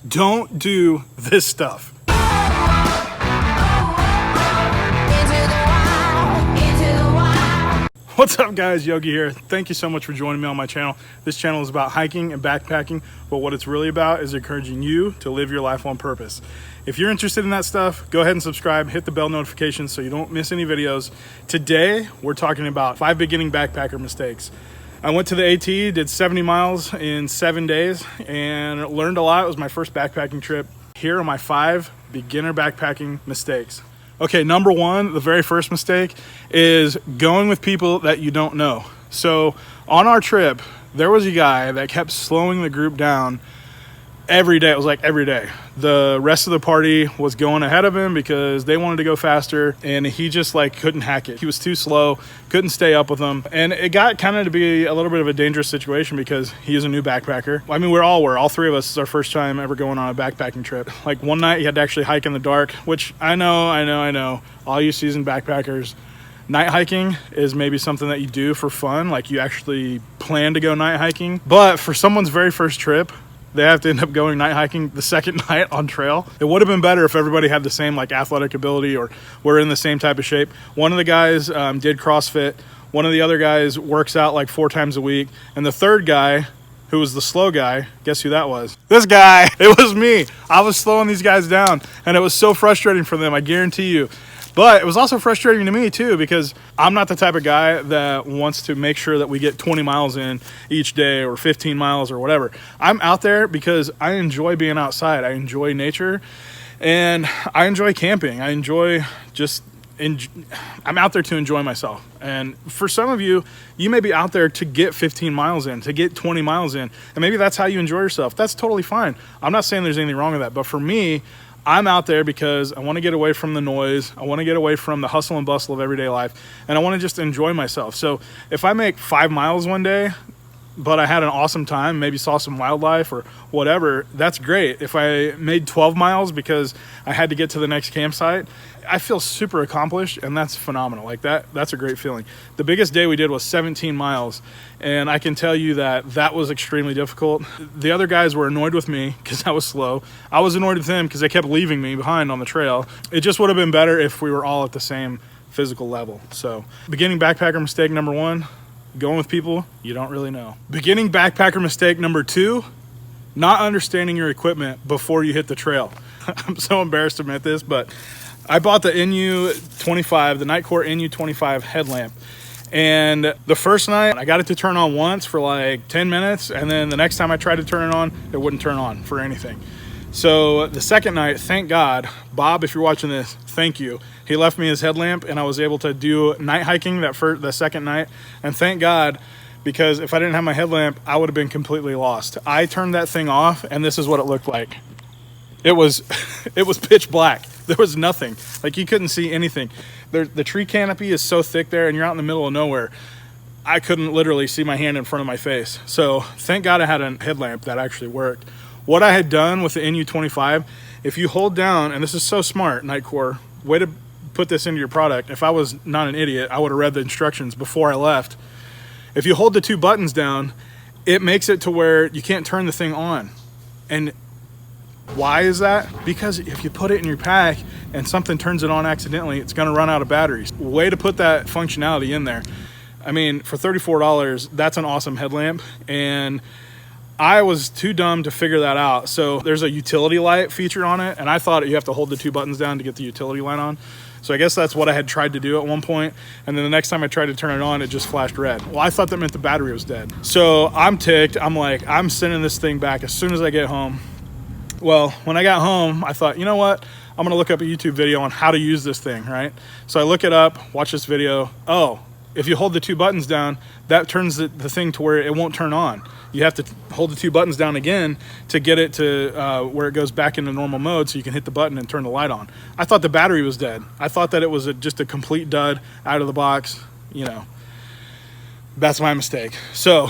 Don't do this stuff. What's up guys, Yogi here. Thank you so much for joining me on my channel. This channel is about hiking and backpacking, but what it's really about is encouraging you to live your life on purpose. If you're interested in that stuff, go ahead and subscribe, hit the bell notification so you don't miss any videos. Today, we're talking about 5 beginning backpacker mistakes. I went to the AT, did 70 miles in 7 days and learned a lot. It was my first backpacking trip. Here are my 5 beginner backpacking mistakes. Okay, number 1, the very first mistake is going with people that you don't know. So on our trip, there was a guy that kept slowing the group down every day. It was like every day. The rest of the party was going ahead of him because they wanted to go faster, and he just like couldn't hack it. He was too slow, couldn't stay up with them. And it got kind of to be a little bit of a dangerous situation because he is a new backpacker. I mean, all 3 of us, is our first time ever going on a backpacking trip. Like one night he had to actually hike in the dark, which I know, all you seasoned backpackers, night hiking is maybe something that you do for fun. Like you actually plan to go night hiking, but for someone's very first trip, they have to end up going night hiking the second night on trail. It would have been better if everybody had the same like athletic ability or were in the same type of shape. One of the guys did CrossFit. One of the other guys works out like 4 times a week. And the third guy, who was the slow guy, guess who that was? This guy. It was me. I was slowing these guys down and it was so frustrating for them, I guarantee you. But it was also frustrating to me too, because I'm not the type of guy that wants to make sure that we get 20 miles in each day or 15 miles or whatever. I'm out there because I enjoy being outside. I enjoy nature and I enjoy camping. I enjoy I'm out there to enjoy myself. And for some of you, you may be out there to get 15 miles in, to get 20 miles in. And maybe that's how you enjoy yourself. That's totally fine. I'm not saying there's anything wrong with that. But for me, I'm out there because I want to get away from the noise. I want to get away from the hustle and bustle of everyday life. And I want to just enjoy myself. So if I make 5 miles one day, but I had an awesome time, maybe saw some wildlife or whatever, that's great. If I made 12 miles because I had to get to the next campsite, I feel super accomplished, and that's phenomenal. Like that's a great feeling. The biggest day we did was 17 miles, and I can tell you that was extremely difficult. The other guys were annoyed with me because I was slow. I was annoyed with them because they kept leaving me behind on the trail. It just would have been better if we were all at the same physical level. So beginning backpacker mistake number 1, going with people you don't really know. Beginning backpacker mistake number 2, not understanding your equipment before you hit the trail. I'm so embarrassed to admit this, but I bought the NU-25, the Nitecore NU-25 headlamp. And the first night, I got it to turn on once for like 10 minutes. And then the next time I tried to turn it on, it wouldn't turn on for anything. So the second night, thank God, Bob, if you're watching this, thank you. He left me his headlamp and I was able to do night hiking the second night. And thank God, because if I didn't have my headlamp, I would have been completely lost. I turned that thing off and this is what it looked like. It was pitch black. There was nothing. Like you couldn't see anything. The tree canopy is so thick there and you're out in the middle of nowhere. I couldn't literally see my hand in front of my face. So thank God I had a headlamp that actually worked. What I had done with the NU-25, if you hold down, and this is so smart, Nitecore, way to put this into your product. If I was not an idiot, I would have read the instructions before I left. If you hold the 2 buttons down, it makes it to where you can't turn the thing on. And why is that? Because if you put it in your pack and something turns it on accidentally, it's going to run out of batteries. Way to put that functionality in there. I mean, for $34, that's an awesome headlamp. And I was too dumb to figure that out. So there's a utility light feature on it. And I thought you have to hold the 2 buttons down to get the utility light on. So I guess that's what I had tried to do at one point. And then the next time I tried to turn it on, it just flashed red. Well, I thought that meant the battery was dead. So I'm ticked. I'm like, I'm sending this thing back as soon as I get home. Well, when I got home, I thought, you know what? I'm going to look up a YouTube video on how to use this thing, right? So I look it up, watch this video. Oh, if you hold the 2 buttons down, that turns the thing to where it won't turn on. You have to hold the 2 buttons down again to get it to where it goes back into normal mode so you can hit the button and turn the light on. I thought the battery was dead. I thought that it was just a complete dud out of the box. You know, that's my mistake. So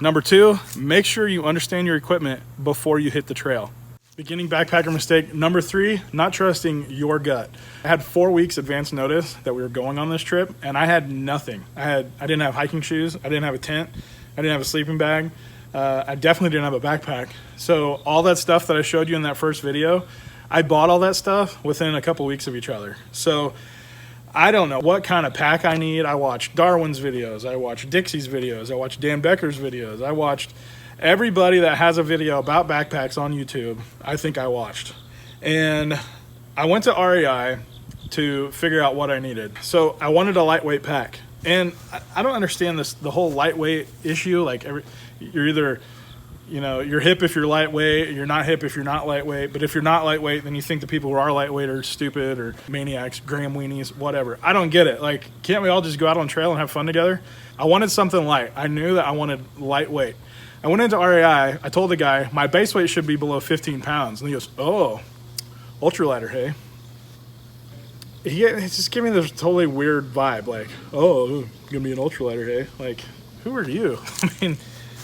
number 2, make sure you understand your equipment before you hit the trail. Beginning backpacker mistake number 3, not trusting your gut. I had 4 weeks advance notice that we were going on this trip, and I had nothing. I didn't have hiking shoes. I didn't have a tent. I didn't have a sleeping bag. I definitely didn't have a backpack. So all that stuff that I showed you in that first video, I bought all that stuff within a couple weeks of each other. So I don't know what kind of pack I need. I watched Darwin's videos. I watched Dixie's videos. I watched Dan Becker's videos. I watched everybody that has a video about backpacks on YouTube. I think I watched. And I went to REI to figure out what I needed. So I wanted a lightweight pack. And I don't understand the whole lightweight issue. Like you're either, you know, you're hip if you're lightweight, you're not hip if you're not lightweight. But if you're not lightweight, then you think the people who are lightweight are stupid or maniacs, graham weenies, whatever. I don't get it. Like, can't we all just go out on trail and have fun together? I wanted something light. I knew that I wanted lightweight. I went into REI. I told the guy, my base weight should be below 15 pounds. And he goes, oh, ultralighter, hey. He just gave me this totally weird vibe, like, oh, gonna be an ultralighter, hey? Like, who are you? I mean,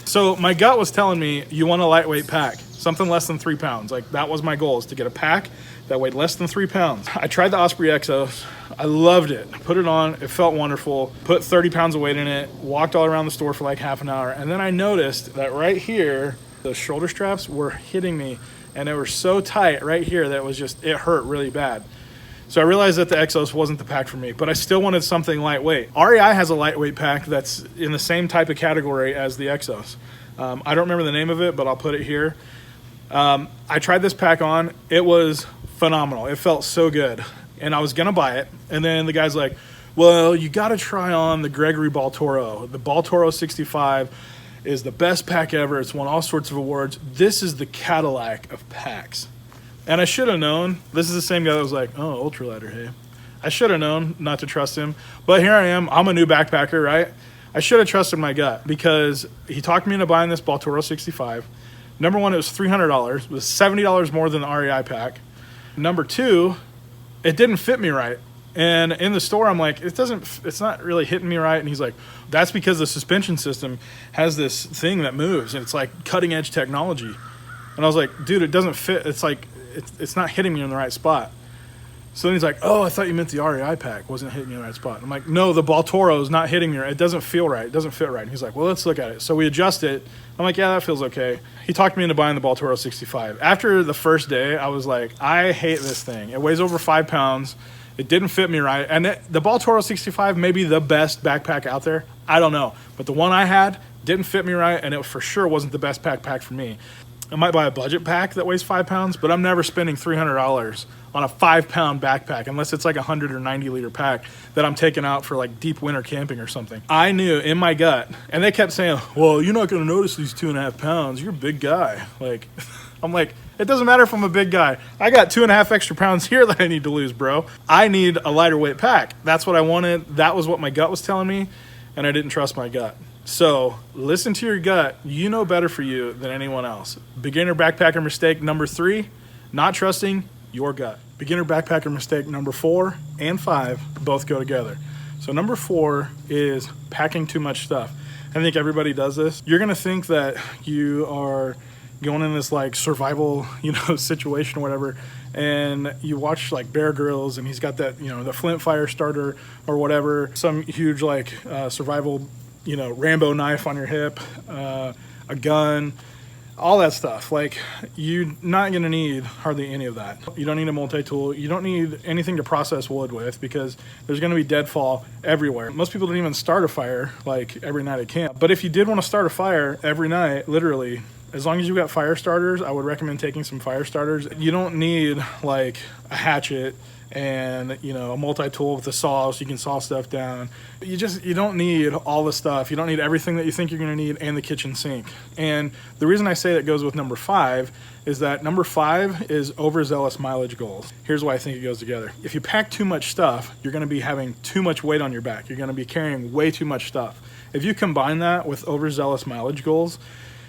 so my gut was telling me, you want a lightweight pack, something less than 3 pounds. Like, that was my goal, is to get a pack that weighed less than 3 pounds. I tried the Osprey Exos. I loved it. I put it on. It felt wonderful. Put 30 pounds of weight in it. Walked all around the store for like half an hour. And then I noticed that right here, the shoulder straps were hitting me. And they were so tight right here that it hurt really bad. So I realized that the Exos wasn't the pack for me, but I still wanted something lightweight. REI has a lightweight pack that's in the same type of category as the Exos. I don't remember the name of it, but I'll put it here. I tried this pack on. It was phenomenal. It felt so good. And I was going to buy it. And then the guy's like, well, you got to try on the Gregory Baltoro. The Baltoro 65 is the best pack ever. It's won all sorts of awards. This is the Cadillac of packs. And I should have known. This is the same guy that was like, oh, ultralighter, hey. I should have known not to trust him. But here I am. I'm a new backpacker, right? I should have trusted my gut because he talked me into buying this Baltoro 65. Number one, it was $300. It was $70 more than the REI pack. Number two, it didn't fit me right. And in the store, I'm like, it's not really hitting me right. And he's like, that's because the suspension system has this thing that moves. And it's like cutting edge technology. And I was like, dude, it doesn't fit. It's like, it's not hitting me in the right spot. So then he's like, oh, I thought you meant the REI pack wasn't hitting you in the right spot. I'm like, no, the Baltoro is not hitting me right. It doesn't feel right. It doesn't fit right. And he's like, well, let's look at it. So we adjust it. I'm like, yeah, that feels okay. He talked me into buying the Baltoro 65. After the first day, I was like, I hate this thing. It weighs over 5 pounds. It didn't fit me right. And the Baltoro 65 may be the best backpack out there. I don't know. But the one I had didn't fit me right, and it for sure wasn't the best pack for me. I might buy a budget pack that weighs 5 pounds, but I'm never spending $300 on a 5-pound backpack unless it's like a 100 or 90 liter pack that I'm taking out for like deep winter camping or something. I knew in my gut, and they kept saying, well, you're not going to notice these 2.5 pounds. You're a big guy. Like, I'm like, it doesn't matter if I'm a big guy. I got 2.5 extra pounds here that I need to lose, bro. I need a lighter weight pack. That's what I wanted. That was what my gut was telling me, and I didn't trust my gut. So listen to your gut. You know better for you than anyone else. Beginner backpacker mistake number 3, not trusting your gut. Beginner backpacker mistake number 4 and 5 both go together. So number 4 is packing too much stuff. I think everybody does this. You're gonna think that you are going in this like survival, situation or whatever, and you watch like Bear Grylls and he's got that, the flint fire starter or whatever, some huge like survival Rambo knife on your hip, a gun, all that stuff. Like, you're not going to need hardly any of that. You don't need a multi-tool. You don't need anything to process wood with because there's going to be deadfall everywhere. Most people don't even start a fire like every night at camp. But if you did want to start a fire every night, literally, as long as you've got fire starters, I would recommend taking some fire starters. You don't need like a hatchet and a multi-tool with a saw so you can saw stuff down. You don't need all the stuff. You don't need everything that you think you're going to need and the kitchen sink. And the reason I say that goes with number 5 is that number 5 is overzealous mileage goals. Here's why I think it goes together. If you pack too much stuff, you're going to be having too much weight on your back. You're going to be carrying way too much stuff. If you combine that with overzealous mileage goals,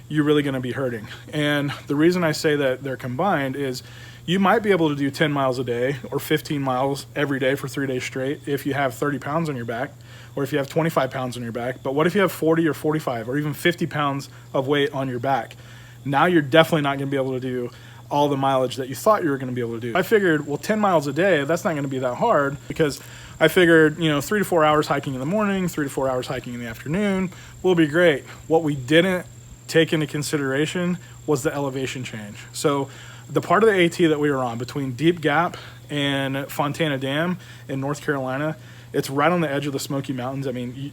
you're really going to be hurting. And the reason I say that they're combined is you might be able to do 10 miles a day or 15 miles every day for 3 days straight if you have 30 pounds on your back or if you have 25 pounds on your back. But what if you have 40 or 45 or even 50 pounds of weight on your back? Now you're definitely not going to be able to do all the mileage that you thought you were going to be able to do. I figured, well, 10 miles a day, that's not going to be that hard because I figured, 3 to 4 hours hiking in the morning, 3 to 4 hours hiking in the afternoon will be great. What we didn't take into consideration was the elevation change. So the part of the AT that we were on between Deep Gap and Fontana Dam in North Carolina, it's right on the edge of the Smoky Mountains. I mean,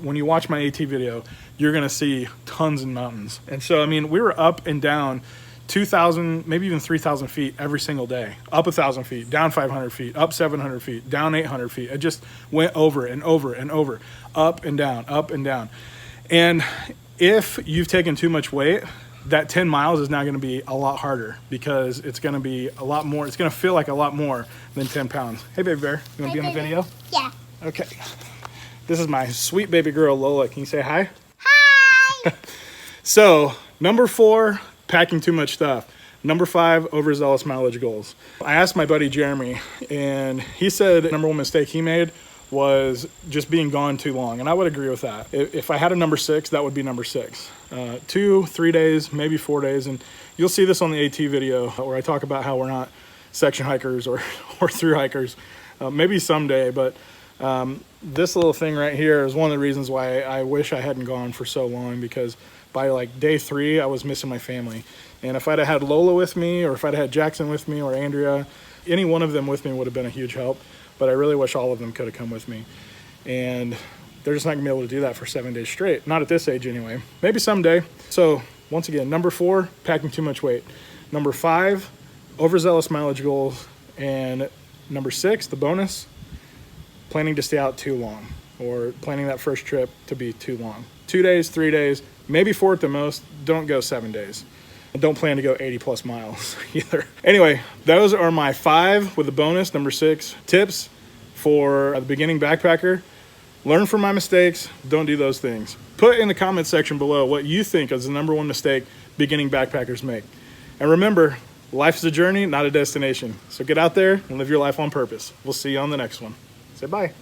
when you watch my AT video, you're gonna see tons of mountains. And so, I mean, we were up and down 2,000, maybe even 3,000 feet every single day. Up 1,000 feet, down 500 feet, up 700 feet, down 800 feet. It just went over and over and over, up and down, up and down. And if you've taken too much weight, that 10 miles is now going to be a lot harder because it's going to be a lot more. It's going to feel like a lot more than 10 pounds. Hey, baby bear, you want to be on the video? Yeah. Okay. This is my sweet baby girl, Lola. Can you say hi? Hi. So, number 4, packing too much stuff. Number 5, overzealous mileage goals. I asked my buddy Jeremy, and he said the number 1 mistake he made was just being gone too long, and I would agree with that. If I had a number 6, that would be number 6. 2, 3 days, maybe 4 days, and you'll see this on the AT video where I talk about how we're not section hikers or through hikers. Maybe someday, but this little thing right here is one of the reasons why I wish I hadn't gone for so long, because by like day 3, I was missing my family. And if I'd have had Lola with me, or if I'd had Jackson with me, or Andrea, any one of them with me would have been a huge help. But I really wish all of them could have come with me. And they're just not gonna be able to do that for 7 days straight. Not at this age anyway. Maybe someday. So once again, number 4, packing too much weight. Number 5, overzealous mileage goals. And number 6, the bonus, planning to stay out too long, or planning that first trip to be too long. 2 days, 3 days, maybe 4 at the most. Don't go 7 days. And don't plan to go 80 plus miles either. Anyway, those are my 5 with a bonus, number 6, tips for the beginning backpacker. Learn from my mistakes. Don't do those things. Put in the comment section below what you think is the number 1 mistake beginning backpackers make. And remember, life is a journey, not a destination. So get out there and live your life on purpose. We'll see you on the next one. Say bye.